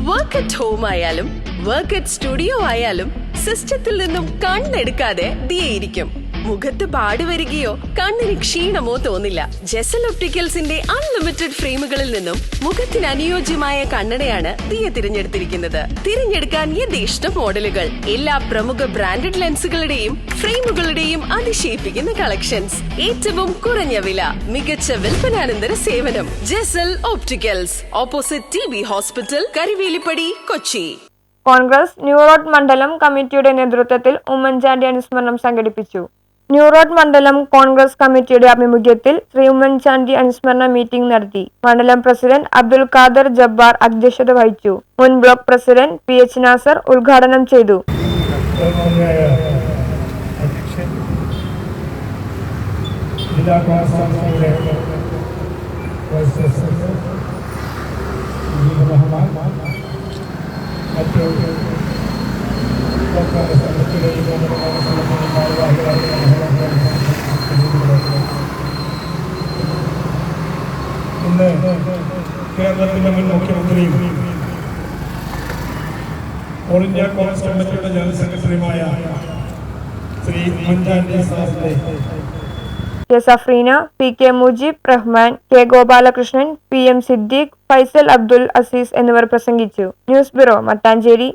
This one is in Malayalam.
വർക്ക് അറ്റ് ഹോം ആയാലും വർക്ക് അറ്റ് സ്റ്റുഡിയോ ആയാലും സിസ്റ്റത്തിൽ നിന്നും കണ്ണെടുക്കാതെ ദിയയിരിക്കും. മുഖത്ത് പാട് വരികയോ കണ്ണിന് ക്ഷീണമോ തോന്നില്ല. ജെസൽ ഒപ്റ്റിക്കൽസിന്റെ അൺലിമിറ്റഡ് ഫ്രെയിമുകളിൽ നിന്നും മുഖത്തിന് അനുയോജ്യമായ കണ്ണടയാണ് ദിയ തിരഞ്ഞെടുത്തിരിക്കുന്നത്. തിരഞ്ഞെടുക്കാൻ യഥേഷ്ട മോഡലുകൾ, എല്ലാ പ്രമുഖ ബ്രാൻഡഡ് ലെൻസുകളുടെയും ഫ്രെയിമുകളുടെയും അതിശയിപ്പിക്കുന്ന കളക്ഷൻസ്, ഏറ്റവും കുറഞ്ഞ വില, മികച്ച വിൽപ്പനാനന്തര സേവനം. Jesal opticals, opposite TB hospital, Karivelippady, Kochi. Congress new road മണ്ഡലം കമ്മിറ്റിയുടെ നേതൃത്വത്തിൽ ഉമ്മൻചാണ്ടി അനുസ്മരണം സംഘടിപ്പിച്ചു. ന്യൂ റോഡ് മണ്ഡലം കോൺഗ്രസ് കമ്മിറ്റിയുടെ ആഭിമുഖ്യത്തിൽ ശ്രീ ഉമ്മൻചാണ്ടി അനുസ്മരണ മീറ്റിംഗ് നടത്തി. മണ്ഡലം പ്രസിഡന്റ് അബ്ദുൽ ഖാദർ ജബ്ബാർ അധ്യക്ഷത വഹിച്ചു. മുൻ ബ്ലോക്ക് പ്രസിഡന്റ് PH നാസർ ഉദ്ഘാടനം ചെയ്തു. ഇന്ന് കേരളത്തിന്റെ മുൻ മുഖ്യമന്ത്രിയും ഓൾ ഇന്ത്യ കോൺഗ്രസ് കമ്മിറ്റിയുടെ ജനറൽ സെക്രട്ടറിയുമായ ശ്രീ ഉമ്മൻചാണ്ടി സാറിന്റെ K Safreena, PK Mujeeb Rahman, K Gopalakrishnan, PM Siddique, Faisal Abdul Azeez എന്നിവർ പ്രസംഗിച്ചു. News bureau, Mattancherry.